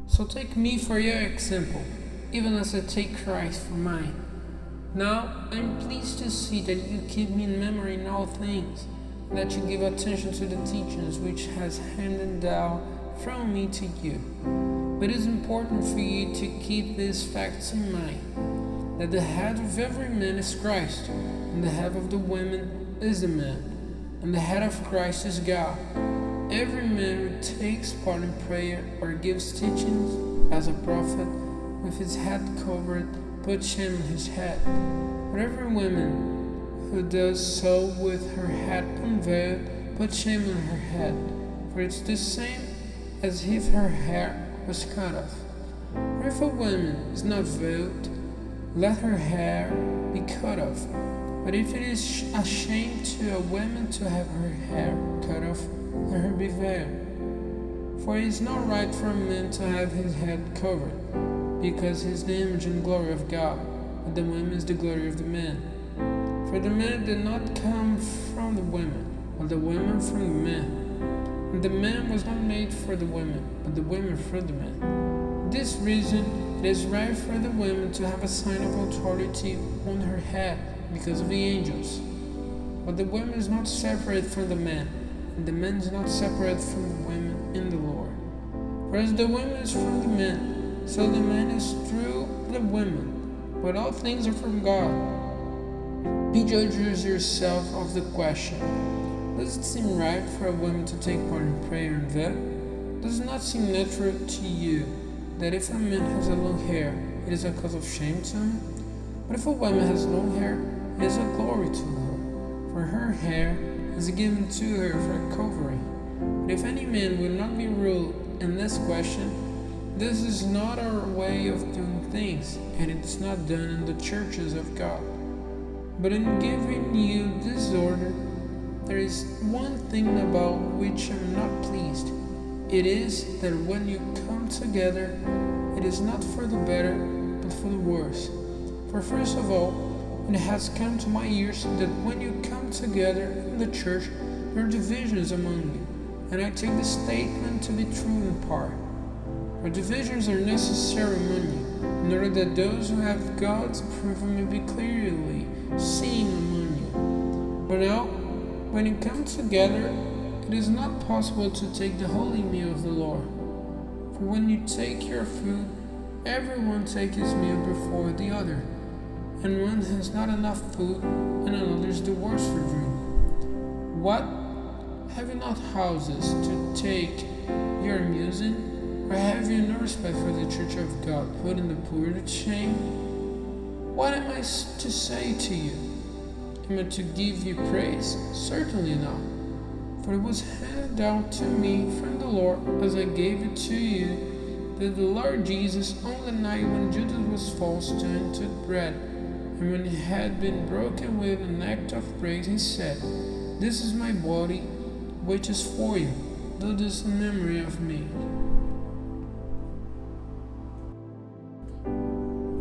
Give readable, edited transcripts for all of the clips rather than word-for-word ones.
So take me for your example, even as I take Christ for mine. Now I am pleased to see that you keep me in memory in all things, and that you give attention to the teachings which has handed down from me to you. But it is important for you to keep these facts in mind, that the head of every man is Christ, and the head of the women is the man, and the head of Christ is God. Every man who takes part in prayer or gives teachings as a prophet with his head covered puts shame on his head. But every woman who does so with her head unveiled puts shame on her head, for it's the same as if her hair was cut off. For if a woman is not veiled, let her hair be cut off. But if it is a shame to a woman to have her hair cut off, let her be veiled. For it is not right for a man to have his head covered, because he is the image and glory of God, but the woman is the glory of the man. For the man did not come from the women, but the women from the man. And the man was not made for the women, but the women for the man. For this reason, it is right for the women to have a sign of authority on her head, because of the angels. But the woman is not separate from the man, and the man is not separate from the women in the Lord. For as the woman is from the man, so the man is through the women. But all things are from God. Be judges yourself of the question. Does it seem right for a woman to take part in prayer and veil? Does it not seem natural to you that if a man has a long hair, it is a cause of shame to him? But if a woman has long hair, it is a glory to her, for her hair is given to her for a covering. But if any man will not be ruled in this question, this is not our way of doing things, and it is not done in the churches of God. But in giving you this order, there is one thing about which I am not pleased. It is that when you come together, it is not for the better, but for the worse. For first of all, it has come to my ears that when you come together in the church, there are divisions among you, and I take the statement to be true in part. For divisions are necessary among you, in order that those who have God's approval may be clearly seen among you. But now, when you come together, it is not possible to take the holy meal of the Lord. For when you take your food, everyone takes his meal before the other, and one has not enough food, and another is the worse for drink. What? Have you not houses to take your meals in? Or have you no respect for the church of God, putting the poor to shame? What am I to say to you? Am I to give you praise? Certainly not. For it was handed down to me from the Lord, as I gave it to you, that the Lord Jesus, on the night when Judas was false to him, took bread, and when it had been broken with an act of praise, he said, "This is my body, which is for you. Do this in memory of me."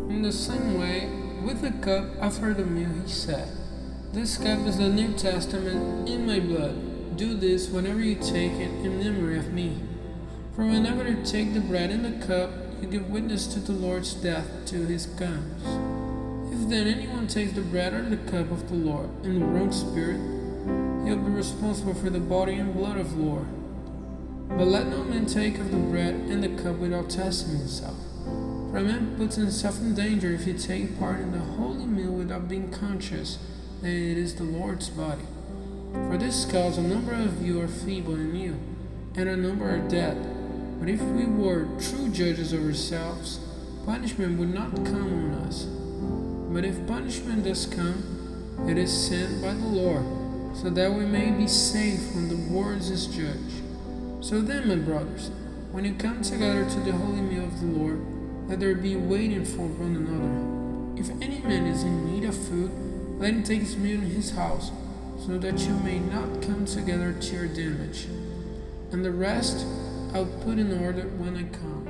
In the same way, with the cup after the meal, he said, "This cup is the New Testament in my blood. Do this whenever you take it in memory of me. For whenever you take the bread and the cup, you give witness to the Lord's death till he comes. If then anyone takes the bread or the cup of the Lord in the wrong spirit, he'll be responsible for the body and blood of the Lord. But let no man take of the bread and the cup without testing himself. For a man puts himself in danger if he takes part in the holy meal without being conscious that it is the Lord's body. For this cause a number of you are feeble in you, and a number are dead. But if we were true judges of ourselves, punishment would not come on us. But if punishment does come, it is sent by the Lord, so that we may be saved when the world is judged. So then, my brothers, when you come together to the holy meal of the Lord, let there be waiting for one another. If any man is in need of food, let him take his meal in his house, so that you may not come together to your damage. And the rest I'll put in order when I come.